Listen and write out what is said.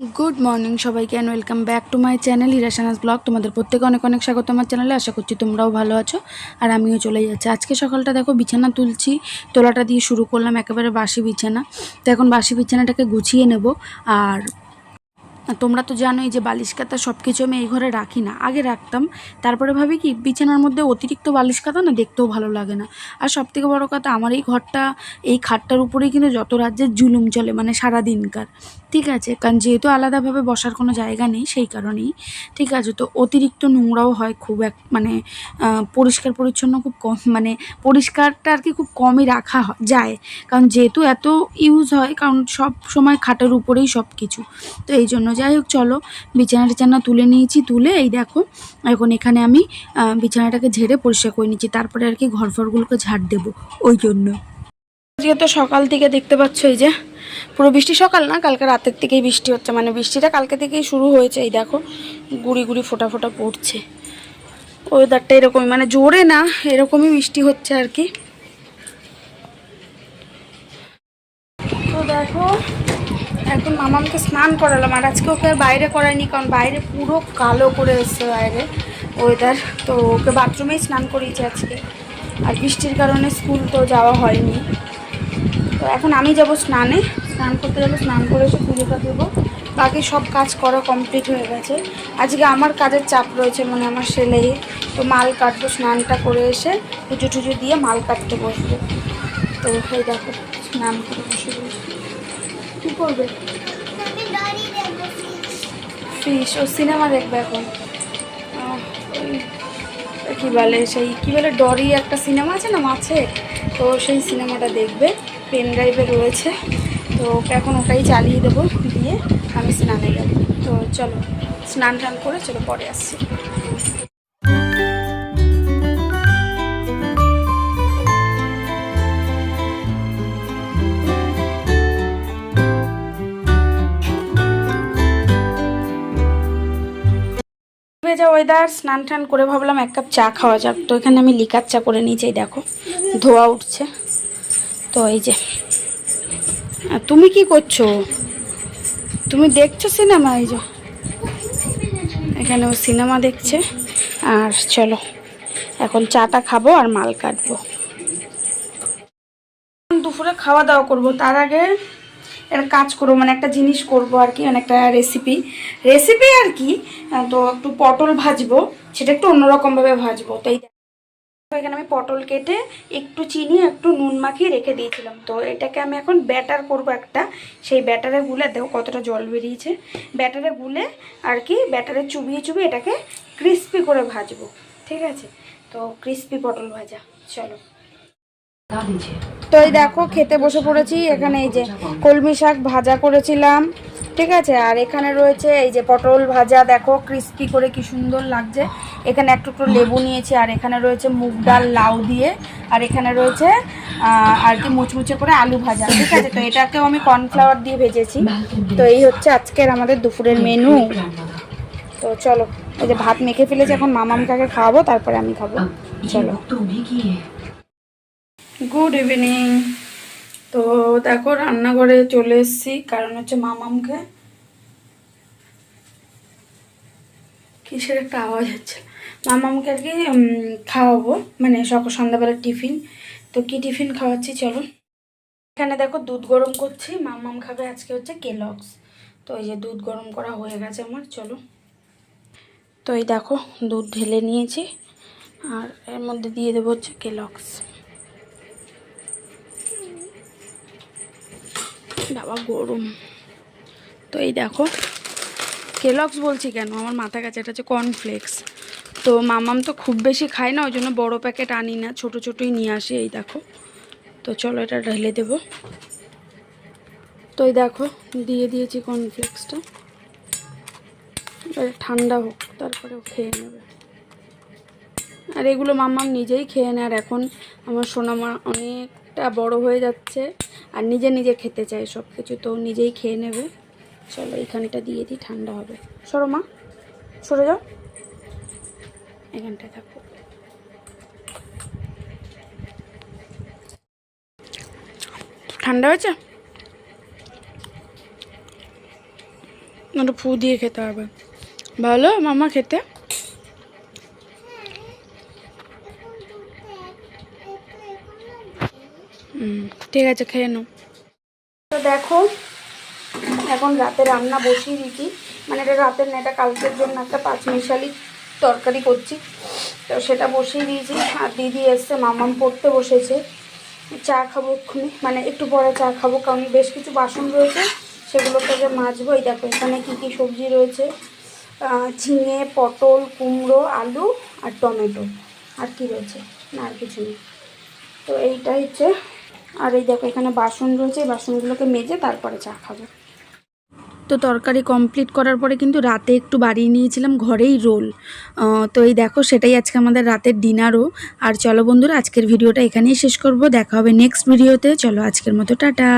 Good morning सबाइके and welcome back to my channel हिराशानास blog. तुम्हारे प्रत्येके अनेक अनेक स्वागत आमार चैनेले। आशा करछि तोमराओ भालो आछो और आमिओ चले जाচ্ছি। आज के सकालटा देखो बिछाना तुलছি, তোলাটা দিয়ে शुरू करलाम। एकेबारे बासी बिछाना, तो এখন बासी बिछानाटाके गुछिए नेब। और তোমরা তো জানোই যে বালিশ কাঁথা সব কিছু আমি এই ঘরে রাখি না, আগে রাখতাম। তারপরে ভাবি কি বিছানার মধ্যে অতিরিক্ত বালিশ কাঁথা না দেখতেও ভালো লাগে না। আর সবথেকে বড় কথা, আমার এই ঘরটা, এই খাটটার উপরেই কিন্তু যত রাজ্যের জুলুম চলে, মানে সারাদিনকার। ঠিক আছে, কারণ যেহেতু আলাদাভাবে বসার কোনো জায়গা নেই, সেই কারণেই। ঠিক আছে, তো অতিরিক্ত নোংরাও হয় খুব, মানে পরিষ্কার পরিচ্ছন্ন খুব কম, মানে পরিষ্কারটা আর কি খুব কমই রাখা যায়, কারণ যেহেতু এত ইউজ হয়, কারণ সব সময় খাটের উপরেই সব কিছু। তো এই জন্য যাই হোক, চলো বিছানা টিছানা তুলে নিয়েছি। তুলে এই দেখো এখন এখানে আমি বিছানাটাকে ঝেড়ে পরিষ্কার করে নিচ্ছি, তারপরে আর কি ঘরফরগুলোকে ঝাড় দেবো। ওই জন্য আজকে তো সকাল থেকে দেখতে পাচ্ছ এই যে পুরো বৃষ্টি, সকাল না কালকে রাতের থেকেই বৃষ্টি হচ্ছে, মানে বৃষ্টিটা কালকে থেকেই শুরু হয়েছে। এই দেখো গুড়ি গুড়ি ফোঁটা ফোঁটা পড়ছে। ওয়েদারটা এরকমই, মানে জোরে না, এরকমই বৃষ্টি হচ্ছে আর কি। তো দেখো এখন মামামকে স্নান করালাম, আর আজকে ওকে বাইরে করাইনি, কারণ বাইরে পুরো কালো করে এসছে বাইরে ওয়েদার। তো ওকে বাথরুমেই স্নান করিয়েছে আজকে, আর বৃষ্টির কারণে স্কুল তো যাওয়া হয়নি। তো এখন আমি যাব স্নানে, স্নান করতে যাবো, স্নান করে এসে পুজোটা দেবো। বাকি সব কাজ করা কমপ্লিট হয়ে গেছে। আজকে আমার কাজের চাপ রয়েছে, মানে আমার সেলাই, তো মাল কাটবো। স্নানটা করে এসে পুজো টুজো দিয়ে মাল কাটতে বসবো। তো এই দেখো স্নান করে বসে বসে কী করবে, ফিশ ও সিনেমা দেখবে এখন। কী বলে সেই কী বলে ডরি একটা সিনেমা আছে না মাছে, তো সেই সিনেমাটা দেখবে, পেন ড্রাইভে রয়েছে। তো ওকে এখন ওটাই চালিয়ে দেবো, দিয়ে আমি স্নানে যাবো। তো চলো স্নান টান করে চলো পরে আসছি। ভেজা ওয়েদার, স্নান টান করে ভাবলাম এক কাপ চা খাওয়া যাক। তো এখানে আমি লিকার চা করে নিয়েছি, দেখো ধোয়া উঠছে। তো এই যে তুমি কি করছো, তুমি দেখছো সিনেমা? এই যে এখানে ও সিনেমা দেখছে। আর চলো এখন চাটা খাবো আর মাল কাটবো, দুপুরে খাওয়া দাওয়া করবো। তার আগে একটা কাজ করবো, মানে একটা জিনিস করবো আর কি, মানে একটা রেসিপি আর কি। তো একটু পটল ভাজবো, সেটা একটু অন্যরকমভাবে ভাজবো। তো এই এখানে আমি পটল কেটে একটু চিনি একটু নুন মাখিয়ে রেখে দিয়েছিলাম। তো এটাকে আমি এখন ব্যাটার করব একটা, সেই ব্যাটারে গুলে, দেখো কতটা জল বেরিয়েছে, ব্যাটারে গুলে আর কি, ব্যাটারে চুবিয়ে চুবিয়ে এটাকে ক্রিস্পি করে ভাজবো। ঠিক আছে, তো ক্রিস্পি পটল ভাজা, চলো। তো এই দেখো খেতে বসে পড়েছি। এখানে এই যে কলমি শাক ভাজা করেছিলাম, ঠিক আছে, আর এখানে রয়েছে এই যে পটল ভাজা, দেখো ক্রিস্পি করে কি সুন্দর লাগছে। এখানে একটু লেবু নিয়েছি, আর এখানে রয়েছে মুগ ডাল লাউ দিয়ে, আর এখানে রয়েছে আর কি মুচমুচে করে আলু ভাজা। ঠিক আছে, তো এটাকেও আমি কর্নফ্লাওয়ার দিয়ে ভেজেছি। তো এই হচ্ছে আজকের আমাদের দুপুরের মেনু। তো চলো, এই যে ভাত মেখে ফেলেছি, এখন মামামকে খাওয়াবো, তারপরে আমি খাবো। চলো। Good evening. তো দেখো রান্নাঘরে চলে এসেছি, কারণ হচ্ছে মামামকে কিসের একটা আওয়াজ হচ্ছে, মামামকে আর কি খাওয়াবো, মানে সন্ধ্যাবেলার টিফিন। তো কি টিফিন খাওয়াচ্ছি চলো। এখানে দেখো দুধ গরম করছি, মামাম খাবে আজকে হচ্ছে কেলগস। তো এই যে দুধ গরম করা হয়ে গেছে আমার, চলো। তো এই দেখো দুধ ঢেলে নিয়েছি, আর এর মধ্যে দিয়ে দেবো হচ্ছে কেলগস। বাবা গরম। তো এই দেখো কেলগস বলছি কেন, আমার মাথা কাছে, এটা হচ্ছে কর্নফ্লেক্স। তো মামাম তো খুব বেশি খায় না, ওই জন্য বড়ো প্যাকেট আনি না, ছোটো ছোটোই নিয়ে আসি। এই দেখো, তো চলো এটা ঢেলে দেবো। তো এই দেখো দিয়ে দিয়েছি কর্নফ্লেক্সটা, ঠান্ডা হোক তারপরে খেয়ে নেবে। আর এগুলো মামাম নিজেই খেয়ে নেয়, আর এখন আমার সোনামা অনেকটা বড় হয়ে যাচ্ছে, আর নিজে নিজে খেতে চায় সব কিছু, তো নিজেই খেয়ে নেবে। চলো এইখানটা দিয়ে দিই, ঠান্ডা হবে। সরো মা, সরে যাও, এখানটায় থাকো। ঠান্ডা হয়েছে? ওটা ফু দিয়ে খেতে হবে। ভালো মামা খেতে? ঠিক আছে, খেয়ে নাও। তো দেখো এখন রাতে রান্না বসিয়ে দিচ্ছি, মানে এটা রাতের না, এটা কালকের জন্য একটা পাঁচমিশালি তরকারি করছি, তো সেটা বসিয়ে দিয়েছি। আর দিদি এসছে, মামাম পড়তে বসেছে, চা খাবো এক্ষুনি, মানে একটু পরে চা খাবো, কারণ বেশ কিছু বাসন রয়েছে সেগুলোকে যে মাজবো। এই দেখো এখানে কী কী সবজি রয়েছে, ঝিঙে, পটল, কুমড়ো, আলু আর টমেটো, আর কি রয়েছে না, আর কিছু নেই। তো এইটা হচ্ছে, আর এই দেখো এখানে বাসন রয়েছে, এই বাসনগুলোকে মেজে তারপরে চা খাবো। তো তরকারি কমপ্লিট করার পরে কিন্তু রাতে একটু বাড়িয়ে নিয়েছিলাম ঘরেই রোল। তো এই দেখো সেটাই আজকে আমাদের রাতের ডিনারও। আর চলো বন্ধুরা, আজকের ভিডিওটা এখানেই শেষ করব, দেখা হবে নেক্সট ভিডিওতে। চলো আজকের মতো টাটা।